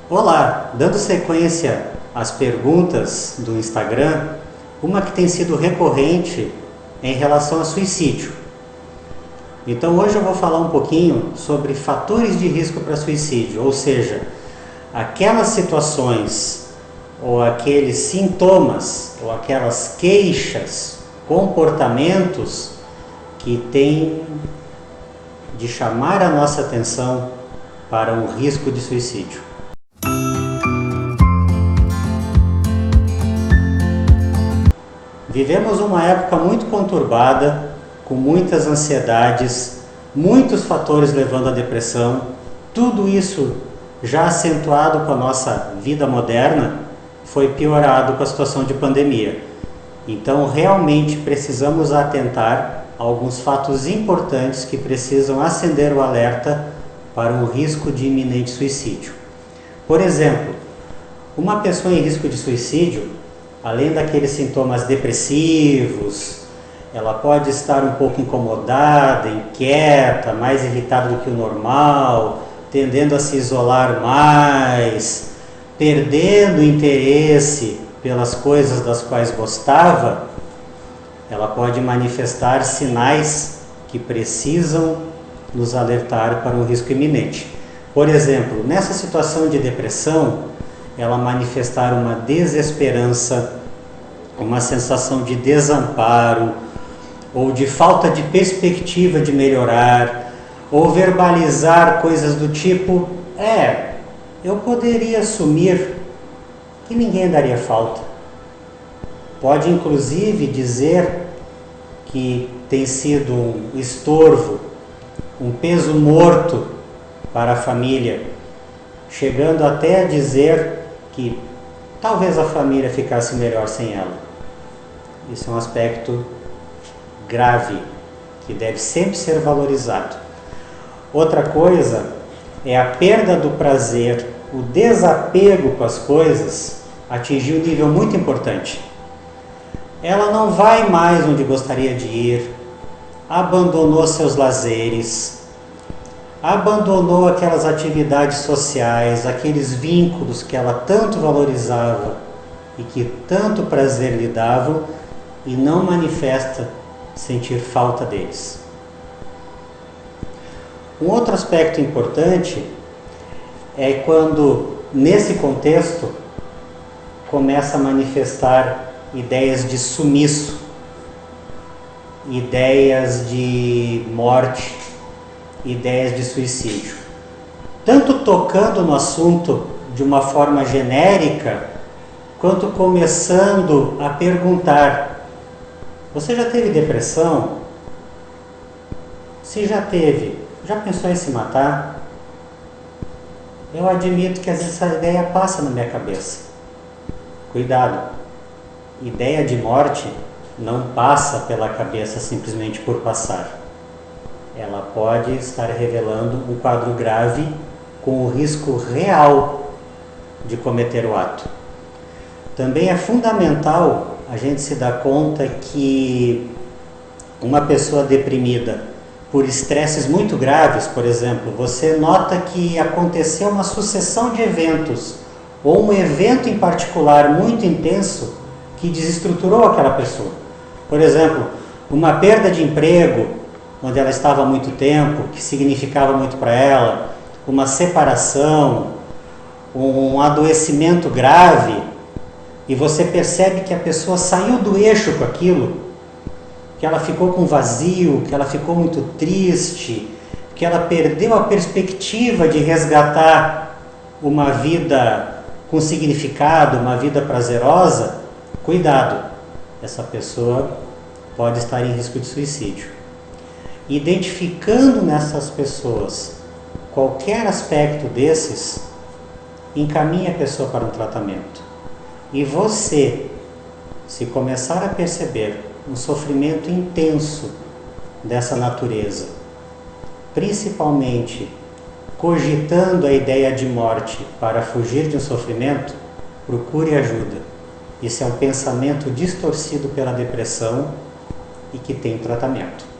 Olá, dando sequência às perguntas do Instagram, uma que tem sido recorrente é em relação a suicídio. Então hoje eu vou falar um pouquinho sobre fatores de risco para suicídio, ou seja, aquelas situações ou aqueles sintomas ou aquelas queixas, comportamentos que têm de chamar a nossa atenção para um risco de suicídio. Vivemos uma época muito conturbada, com muitas ansiedades, muitos fatores levando à depressão, tudo isso já acentuado com a nossa vida moderna, foi piorado com a situação de pandemia. Então, realmente precisamos atentar a alguns fatos importantes que precisam acender o alerta para um risco de iminente suicídio. Por exemplo, uma pessoa em risco de suicídio, além daqueles sintomas depressivos, ela pode estar um pouco incomodada, inquieta, mais irritada do que o normal, tendendo a se isolar mais, perdendo interesse pelas coisas das quais gostava. Ela pode manifestar sinais que precisam nos alertar para um risco iminente. Por exemplo, nessa situação de depressão, ela manifestar uma desesperança, uma sensação de desamparo, ou de falta de perspectiva de melhorar, ou verbalizar coisas do tipo, eu poderia sumir, que ninguém daria falta. Pode inclusive dizer que tem sido um estorvo, um peso morto para a família, chegando até a dizer que talvez a família ficasse melhor sem ela. Isso é um aspecto grave, que deve sempre ser valorizado. Outra coisa é a perda do prazer, o desapego com as coisas atingiu um nível muito importante. Ela não vai mais onde gostaria de ir, abandonou seus lazeres, abandonou aquelas atividades sociais, aqueles vínculos que ela tanto valorizava e que tanto prazer lhe davam, e não manifesta sentir falta deles. Um outro aspecto importante é quando, nesse contexto, começa a manifestar ideias de sumiço, ideias de morte, ideias de suicídio. Tanto tocando no assunto de uma forma genérica, quanto começando a perguntar: você já teve depressão? Se já teve, já pensou em se matar? Eu admito que às vezes essa ideia passa na minha cabeça. Cuidado, ideia de morte não passa pela cabeça simplesmente por passar. Ela pode estar revelando um quadro grave com o risco real de cometer o ato. Também é fundamental a gente se dar conta que uma pessoa deprimida por estresses muito graves, por exemplo, você nota que aconteceu uma sucessão de eventos, ou um evento em particular muito intenso que desestruturou aquela pessoa. Por exemplo, uma perda de emprego, onde ela estava há muito tempo, que significava muito para ela, uma separação, um adoecimento grave, e você percebe que a pessoa saiu do eixo com aquilo, que ela ficou com vazio, que ela ficou muito triste, que ela perdeu a perspectiva de resgatar uma vida com significado, uma vida prazerosa. Cuidado, essa pessoa pode estar em risco de suicídio. Identificando nessas pessoas qualquer aspecto desses, encaminhe a pessoa para um tratamento. E você, se começar a perceber um sofrimento intenso dessa natureza, principalmente cogitando a ideia de morte para fugir de um sofrimento, procure ajuda. Isso é um pensamento distorcido pela depressão e que tem tratamento.